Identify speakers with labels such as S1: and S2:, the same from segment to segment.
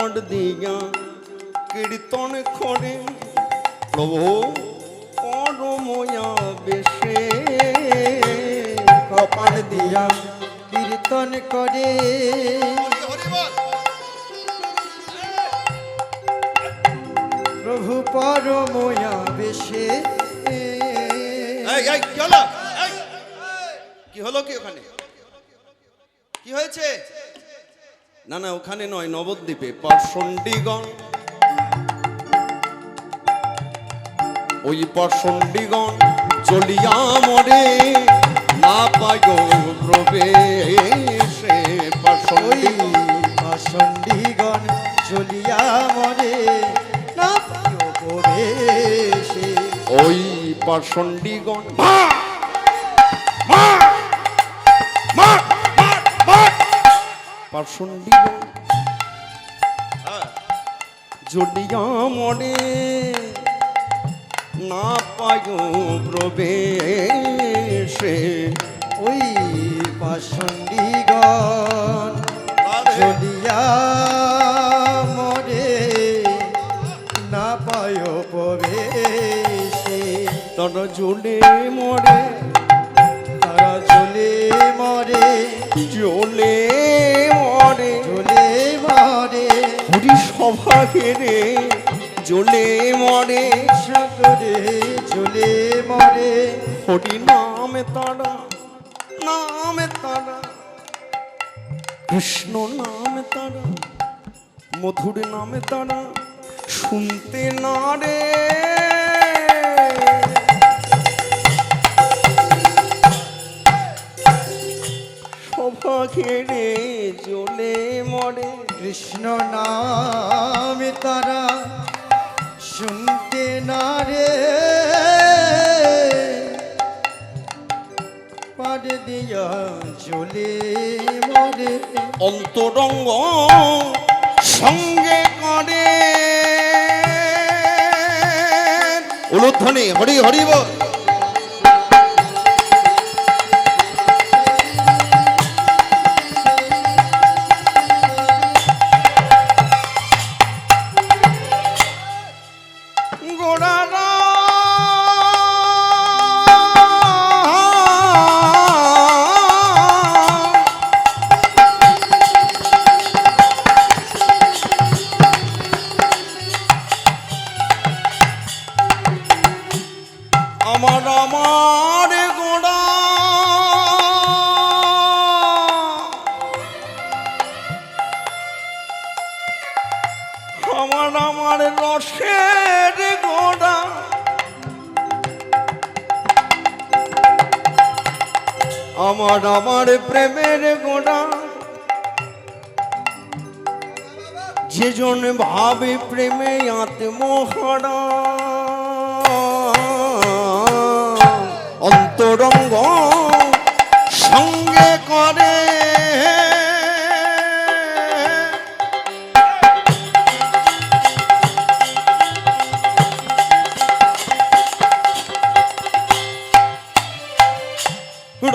S1: কপাট দিয়া কীর্তন করে প্রভু পরময়া বেশে
S2: কপাল দিয়া কীর্তন করে প্রভু পরময়া বেশে।
S1: কি হলো কি ওখানে কি হয়েছে? না না ওখানে নয়, নবদ্বীপে পাষণ্ডীগণ, ওই পাষণ্ডীগণ জ্বলিয়া মরে না পায় প্রবেশে।
S2: পাষণ্ডীগণ জ্বলিয়া মরে না পায় প্রবেশে।
S1: ওই পাষণ্ডীগণ পাষণ্ডীগণ জ্বলিয়া মরে না পায় প্রবেশে।
S2: ওই পাষণ্ডীগণ জ্বলিয়া মরে না পায় প্রবেশে।
S1: তারা জ্বলে মরে,
S2: তারা জ্বলে মরে,
S1: জ্বলে মরে,
S2: জ্বলে মরে
S1: হরি সভা ঘেরে জ্বলে মরে,
S2: সাগরে জ্বলে মরে।
S1: হরি নামে তারা, নামে তারা, কৃষ্ণ নামে তারা, মধুর নামে তারা শুনতে না রে। সভা ঘেরে জ্বলে মরে,
S2: কৃষ্ণ নামে তারা শুনতে না রে। পাড়ে দিয়া জ্বলে মরে।
S1: অন্তরঙ্গ সঙ্গে করে উলুধ্বনি হরি হরি বল। আমার আমার গোড়া আমার আমার রসের গোড়া আমার আমার প্রেমের গোড়া যেজন ভাবে প্রেমে আত্মহারা অন্তরঙ্গ সঙ্গে করে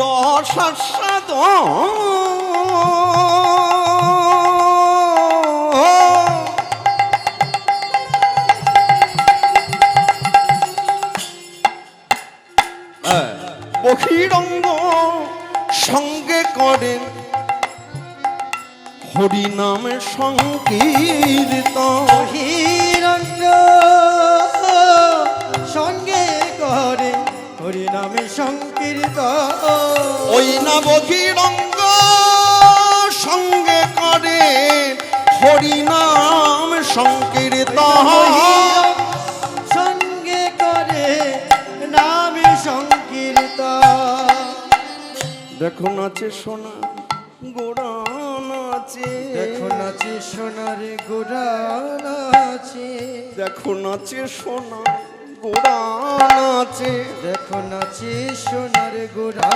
S1: রসাস্বাদ বহিরঙ্গ সঙ্গে করেন হরি নামে সংকীর্তন।
S2: বহিরঙ্গ সঙ্গে করে হরি নামে সংকীর্তন।
S1: ওই না বহিরঙ্গ সঙ্গে করে হরি নাম সংকীর্তন।
S2: সঙ্গে করে নামে সংকীর্তন।
S1: দেখো নাচে সোনা গোড়া নাচে,
S2: দেখো নাচে সোনার গোড়া নাচে।
S1: দেখো নাচে সোনা গোড়া নাচে,
S2: দেখো নাচে সোনার গোড়া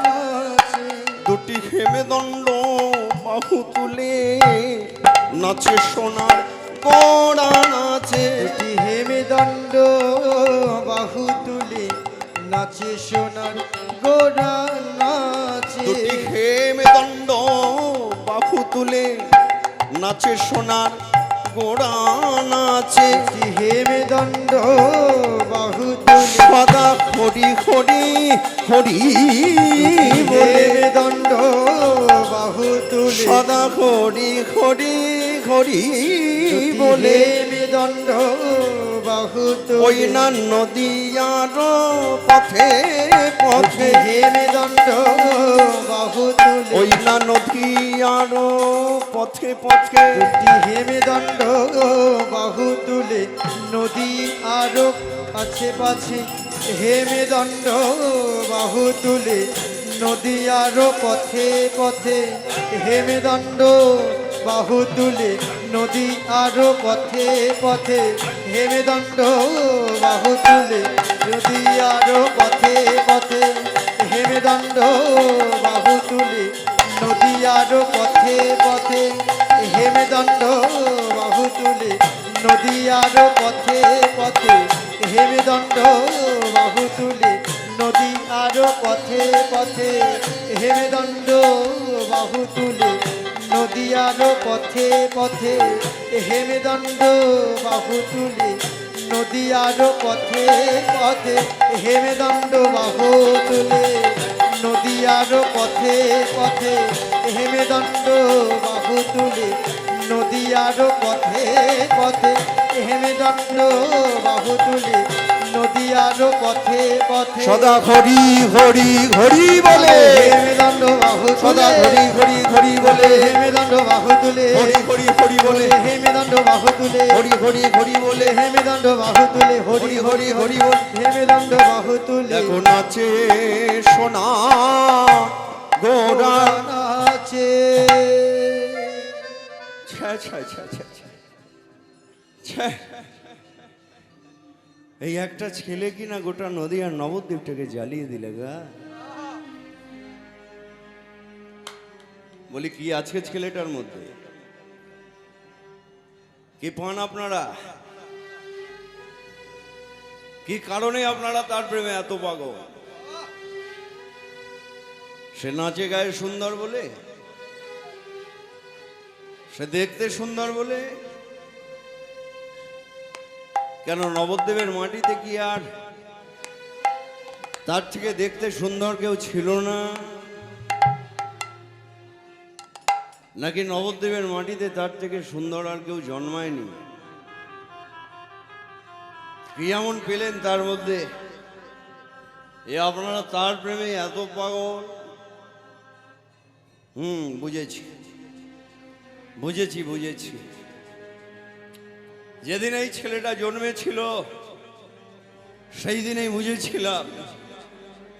S2: নাচে।
S1: দুটি হেমে দণ্ড বাহু তুলে নাচে সোনার গোড়া নাচে।
S2: দুটি হেমে দণ্ড বাহু তুলে নাচে সোনার গোড়া নাচে।
S1: দুটি হেমে দণ্ড বাহু তুলে নাচে সোনার গোড়ান আছে
S2: হেমে দণ্ড বাহু তুলে
S1: সদা হরি হরি হরি বলে
S2: হেমে দণ্ড বাহু তুলে
S1: সদা হরি হরি হরি বলে
S2: হেমে দণ্ড বাহু
S1: ওই
S2: তুলে
S1: না নদীয়ার পথে পথে
S2: হেমে দণ্ড বাহু তুলে
S1: ওই না নদীয়ার পথে পথে
S2: হেমে দণ্ড বাহু তুলে নদী আরো আছে পাছে হেমে দণ্ড বাহু তুলে নদী আরো পথে পথে হেমে দণ্ড বাহু তুলে নদী আরো পথে পথে হেমে দণ্ড বাহু তুলে নদী আরো পথে পথে হেমে দণ্ড বাহু তুলে নদী আরো পথে পথে হেমে দণ্ড বাহু তুলে নদী আরো পথে পথে হেমে দণ্ড বাহু তুলে নদী আরো পথে পথে হেমে দণ্ড বাহু তুলে নদী আরো পথে পথে হেমে দণ্ড বাহু তুলে নদী আরো পথে পথে হেমে দণ্ড বাহু তুলে নদী আরো পথে পথে হেমে দণ্ড বাহু তুলে নদী আরো পথে পথে হেমে দণ্ড বাহু তুলে নদী আরো পথে পথে
S1: সদা হরি হরি হরি বলে
S2: হেমে দণ্ড বাহু
S1: সদা
S2: তুলে
S1: হরি হরি হরি বলে
S2: হেমে দণ্ড বাহু তুলে
S1: হরি হরি হরি বলে
S2: হেমে দণ্ড বাহু তুলে
S1: হরি হরি হরি বলে
S2: হেমে দণ্ড বাহু তুলে হরি
S1: হরি হরি হরি বলে
S2: হেমে দণ্ড বাহু তুলে
S1: দেখো নাচে সোনা গোরা
S2: আছে
S1: ছ্যা ছ্যা ছ্যা ছ্যা ছ্যা। ছ্যা। এই একটা ছেলে কিনা গোটা নদী আর নবদ্বীপটাকে জ্বালিয়ে দিলে গা। বলি কি আছে ছেলেটার মধ্যে? কি পান আপনারা? কি কারণে আপনারা তার প্রেমে এত পাগল? সে নাচে গায়ে সুন্দর বলে, সে দেখতে সুন্দর বলে, কেন নবদ্বীপের মাটিতে কি আর তার থেকে দেখতে সুন্দর কেউ ছিল না? নাকি নবদ্বীপের মাটিতে তার থেকে সুন্দর আর কেউ জন্মায়নি? কি এমন পেলেন তার মধ্যে এ আপনারা তার প্রেমে এত পাগল? বুঝেছি বুঝেছি বুঝেছি। যেদিন এই ছেলেটা জন্মেছিল সেই দিনেই বুঝেছিলাম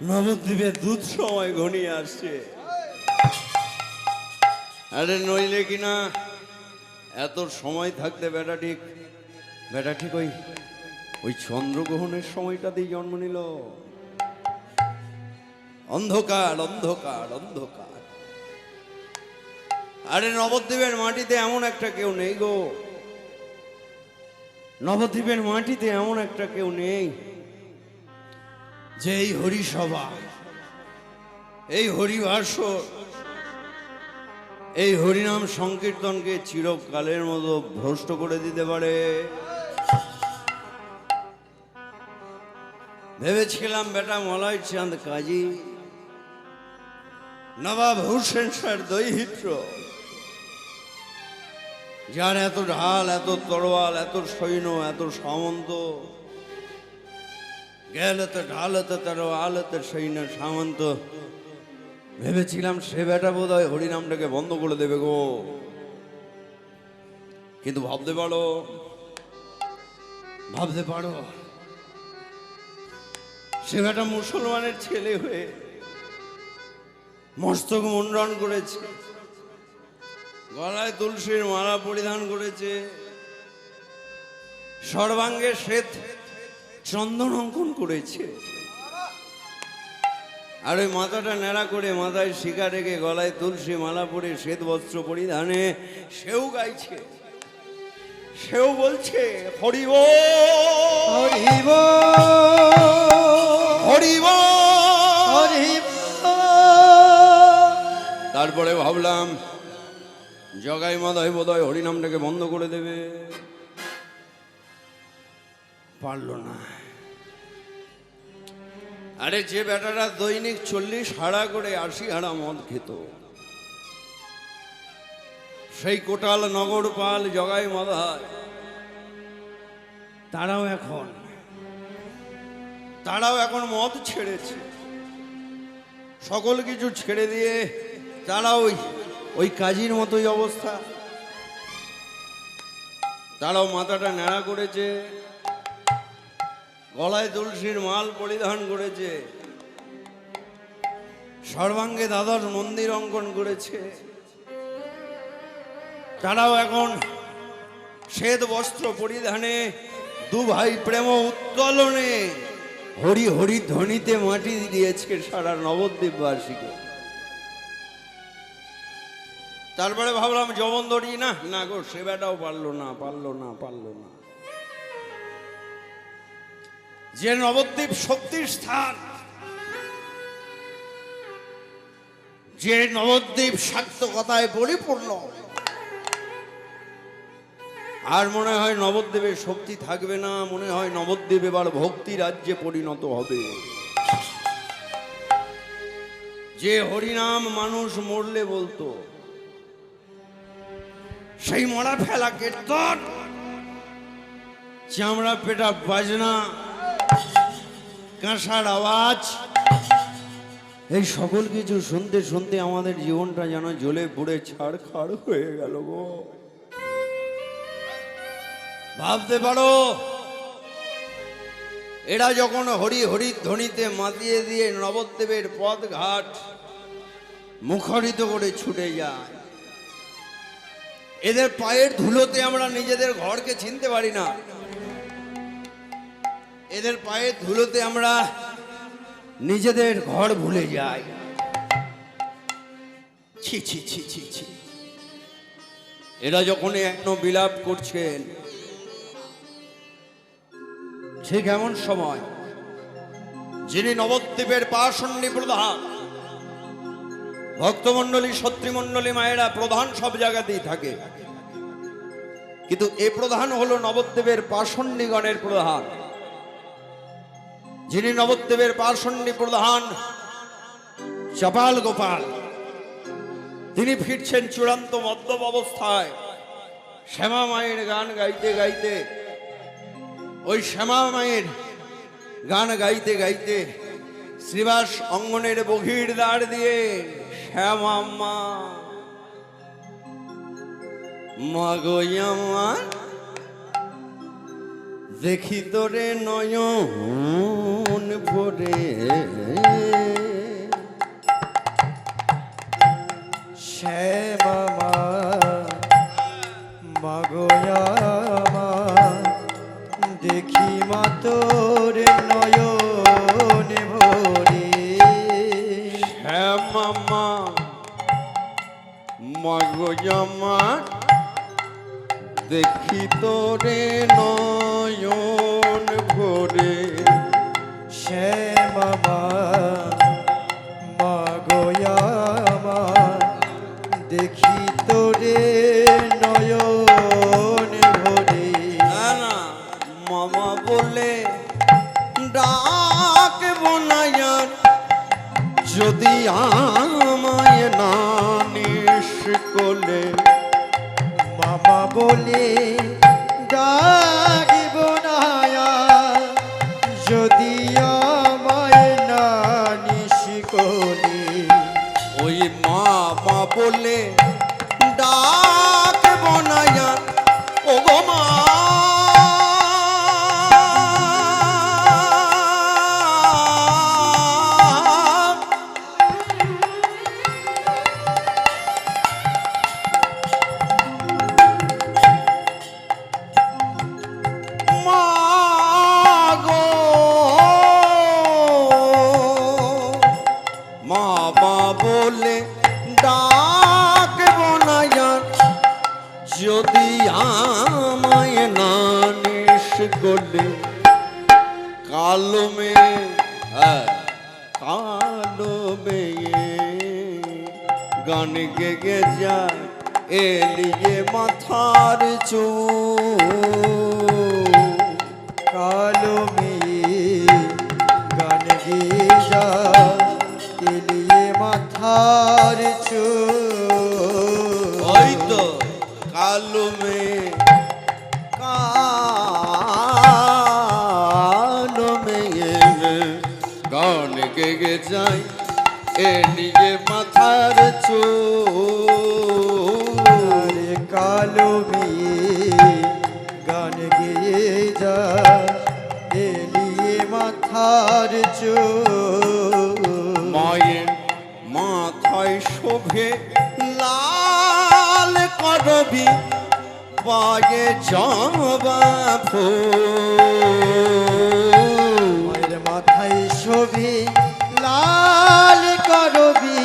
S1: নবদ্বীপের দুধ সময় ঘনিয়ে আসছে। আরে নইলে কিনা এত সময় থাকতে বেটা ঠিক ওই চন্দ্রগ্রহণের সময়টাতেই জন্ম নিল। অন্ধকার অন্ধকার অন্ধকার। আরে নবদ্বীপের মাটিতে এমন একটা কেউ নেই গো, নবদ্বীপের মাটিতে এমন একটা কেউ নেই যে এই হরিসভা, এই হরিভাষণ, এই হরিনাম সংকীর্তনকে চিরকালের মতো ভ্রষ্ট করে দিতে পারে। ভেবেছিলাম বেটা মলয় চাঁদ কাজী, নবাব হুসেন শাহর দৈহিত্র, যার এত ঢাল, এত তরোয়াল, এত সৈন্য, এত সামন্ত, গেলতে ঢালতে তরোয়ালতে সৈন্য সামন্ত, ভেবেছিলাম সে বেটা বোধ হয় হরিনামটাকে বন্ধ করে দেবে গো। কিন্তু ভাবতে পারো সে বেটা মুসলমানের ছেলে হয়ে মস্তক মুন্ডন করেছে, গলায় তুলসীর মালা পরিধান করেছে, সর্বাঙ্গে শ্বেত চন্দন অঙ্কন করেছে, আর ওই মাথাটা ন্যাড়া করে মাথায় শিখা রেখে গলায় তুলসী মালা পরে শ্বেত বস্ত্র পরিধানে সেও গাইছে, সেও বলছে হরি বল
S2: হরি বল
S1: হরি বল।
S2: হরি বল।
S1: তারপরে ভাবলাম জগাই মাদাই বোধহয় হরিনামটাকে বন্ধ করে দেবে, পারলো না। আরে যে বেটারা দৈনিক 40 হাড়া করে 80 হাড়া মদ খেত, সেই কোটাল নগরপাল জগাই মাদাই, তারাও এখন মদ ছেড়েছে, সকল কিছু ছেড়ে দিয়ে তারা ওই কাজীর মতোই অবস্থা। তারাও মাথাটা ন্যাড়া করেছে, গলায় তুলসীর মাল পরিধান করেছে, সর্বাঙ্গে দ্বাদশ মন্দির অঙ্কন করেছে। তারাও এখন শ্বেত বস্ত্র পরিধানে দু ভাই প্রেম উত্তোলনে হরি হরি ধ্বনিতে মাটি দিয়েছে সারা নবদ্বীপবাসীকে। তারপরে ভাবলাম যমন ধরি না গো, সে বেটাও পারলো না। যে নবদ্বীপ শক্তির স্থান, যে নবদ্বীপ সার্থকতায় পরিপূর্ণ, আর মনে হয় নবদ্বীপের শক্তি থাকবে না, মনে হয় নবদ্বীপ এবার ভক্তি রাজ্যে পরিণত হবে। যে হরিনাম মানুষ মরলে বলতো, সেই মরা ফেলা কীর্তন, চামড়া পেটা বাজনা, কাঁসার আওয়াজ, এই সকল কিছু শুনতে শুনতে আমাদের জীবনটা যেন জ্বলে পুড়ে ছাড়খাড় হয়ে গেল গো। ভাবতে পারো, এরা যখন হরি হরি ধ্বনিতে মাতিয়ে দিয়ে নবদ্বীপের পথ ঘাট মুখরিত করে ছুটে যায়, এদের পায়ের ধুলোতে আমরা নিজেদের ঘরকে চিনতে পারি না, এদের পায়ের ধুলোতে আমরা নিজেদের ঘর ভুলে যাই। ছি ছি ছি ছি ছি। এরা যখন এখনো বিলাপ করছেন, ঠিক এমন সময় যিনি নবদ্বীপের পাষণ্ডী প্রধান, ভক্তমণ্ডলী সত্রীমণ্ডলী মায়েরা প্রধান সব জায়গাতেই থাকে, কিন্তু এ প্রধান হলো নবদ্বীপের পাষণ্ডীগণের প্রধান। যিনি নবদ্বীপের পাষণ্ডী প্রধান চপাল গোপাল, তিনি ফিরছেন চূড়ান্ত মদ্যপ অবস্থায়, শ্যামা মায়ের গান গাইতে গাইতে, ওই শ্যামা মায়ের গান গাইতে গাইতে শ্রীবাস অঙ্গনের বহির দ্বার দিয়ে শ্যামা মা মাগো আমার দেখি তোরে নয়ন ভরে,
S2: শ্যামা মা মাগো আমার দেখি মা তোর নয়ন ভরে।
S1: শ্যামা মা মাগো আমার দেখি তোরে নয়ন ভরে,
S2: শ্যামা মা মাগো আমার দেখি তোরে নয়ন ভরে।
S1: না মামা বলে ডাক বোনায়ার, যদি আমায় না নিস কোলে,
S2: মামা বলে ডাকিব না, যদি আমায় না নিশিকলি।
S1: ওই মামা বলে ডাক বোনায়ার, ও গো মা বলে ডাক বোনায়ার, যদি আমায় না নিস কোলে, কালো মেয়ে কালো মেয়ে গান গেগে যায় এলিয়ে মাথার চুল
S2: কালো মেয়ে গান গেয়ে যা তেলিয়ে মাথার চুল
S1: ওই তো কালো মেয়ে কালো মেয়ে গান গেগে যাই এলিয়ে মাথার চুল
S2: আরে কালো মেয়ে গান গেয়ে যা তেলিয়ে মাথার চুল
S1: মায়ের মাথায় শোভে লাল করবি পায়ে জবা ফুল
S2: মায়ের মাথায় শোভে লাল করবি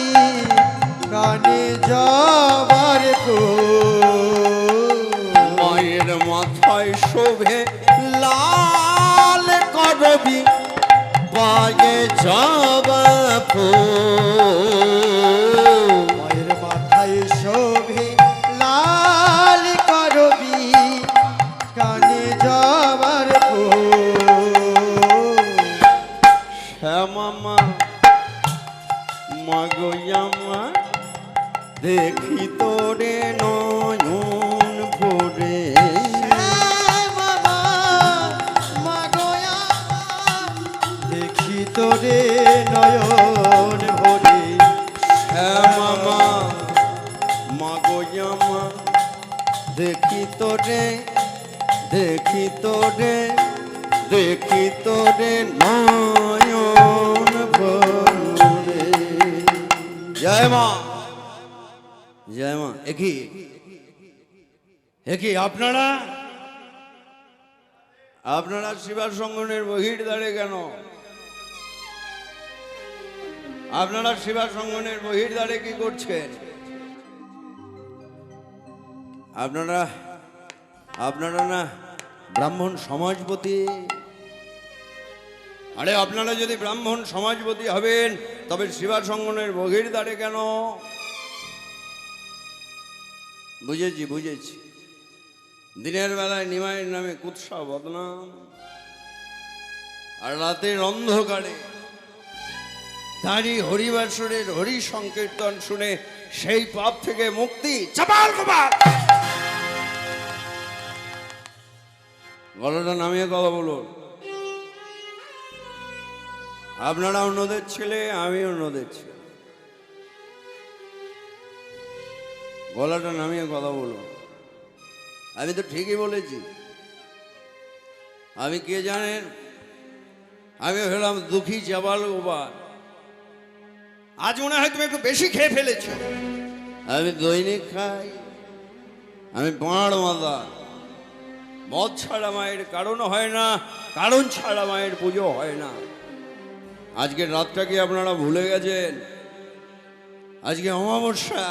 S2: কানে যাবার
S1: মায়ের মাথায় শোভে লাল করবি পায়ে জবা ফুল
S2: মায়ের মাথায় শোভে লাল করবি কানে যাবার
S1: শ্যামামা মাগয়ামা দেখি তোরে নয়ন ভরে
S2: দেখি তোরে নয়ন ভরে
S1: শ্যামামা মাগয়ামা দেখি তোরে দেখি তোরে দেখি তোরে নয়ন ভরে জয় মা জয় মা একই একই আপনারা আপনারা শিবার সঙ্গনের বহির দ্বারে কেন আপনারা শিবার সঙ্গনের বহির দ্বারে কি করছেন আপনারা আপনারা না ব্রাহ্মণ সমাজপতি আরে আপনারা যদি ব্রাহ্মণ সমাজপতি হবেন তবে শিবা সঙ্গনের বহির দ্বারে কেন বুঝেছি বুঝেছি দিনের বেলায় নিমাইয়ের নামে কুৎসা বদনাম আর রাতের অন্ধকারে দাঁড়ি হরিবাসরের হরি সংকীর্তন শুনে সেই পাপ থেকে মুক্তি চাপাল গোপাল গলাটা নামিয়ে কথা বলুন আপনারা অন্যদের ছেলে আমি অন্যদের ছেলে গলাটা নামিয়ে কথা বলুন আমি তো ঠিকই বলেছি আমি কে জানেন আমি হলাম দুঃখী চাপাল গোপাল আজ মনে হয় তুমি একটু বেশি খেয়ে ফেলেছো আমি দৈনিক খাই আমি পাঁড় মাতা মদ ছাড়া মায়ের কারণ হয় না কারণ ছাড়া মায়ের পুজো হয় না আজকের রাতটা কি আপনারা ভুলে গেছেন আজকে অমাবস্যা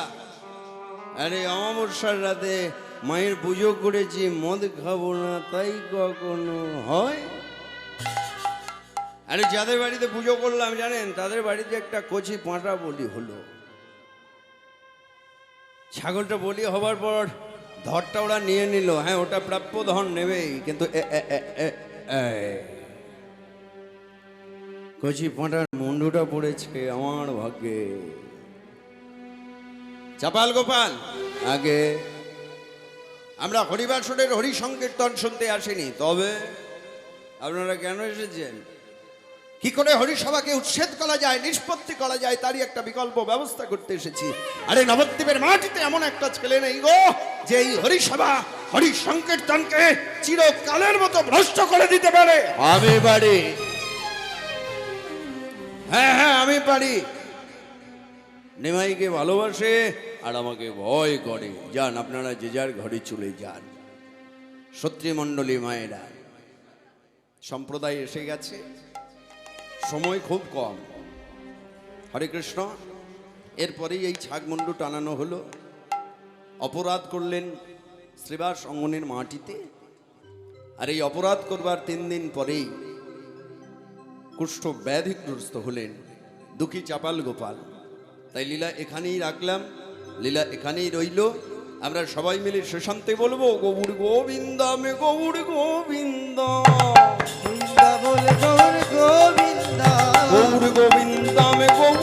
S1: আরে অমাবস্যার রাতে মায়ের পুজো করেছি মদ খাবো না তাই কখনো হয় আরে যাদের বাড়িতে পুজো করলাম জানেন তাদের বাড়িতে একটা কচি পাঁটা বলি হলো ছাগলটা বলি হবার পর ধরটা ওরা নিয়ে নিল হ্যাঁ ওটা প্রাপ্য ধন নেবেই কিন্তু কচি পাঁটার মুন্ডুটা পড়েছে আমার ভাগ্যে চাপাল গোপাল আগে আমরা হরিবাসরের হরি সংকীর্তন শুনতে আসিনি তবে আপনারা কেন এসেছেন কি করে হরিসভাকে উচ্ছেদ করা যায় নিষ্পত্তি করা যায় তারই একটা বিকল্প ব্যবস্থা করতে এসেছি আরে নবদ্বীপের মাটিতে এমন একটা ছেলে নেই গো যে এই হরিসভা হরি সংকীর্তনকে চিরকালের মতো ভ্রষ্ট করে দিতে পারে আমি পারি হ্যাঁ হ্যাঁ আমি পারি নিমাইকে ভালোবাসে আর আমাকে ভয় করে যান আপনারা যে যার ঘরে চলে যান সত্রীমণ্ডলী মায়েরা সম্প্রদায় এসে গেছে সময় খুব কম হরে কৃষ্ণ এরপরেই এই ছাগমুন্ডু টানানো হলো অপরাধ করলেন শ্রীবাস অঙ্গনের মাটিতে আর এই অপরাধ করবার 3 দিন পরেই কুষ্ঠ ব্যাধিগ্রস্ত হলেন দুঃখী চাপাল গোপাল তাই লীলা এখানেই রাখলাম লীলা এখানেই রইল আমরা সবাই মিলে সুশান্তে বলবো গৌর গোবিন্দামে গৌর গোবিন্দ,
S2: বৃন্দাবন গৌর গোবিন্দ,
S1: গৌর গোবিন্দামে গৌর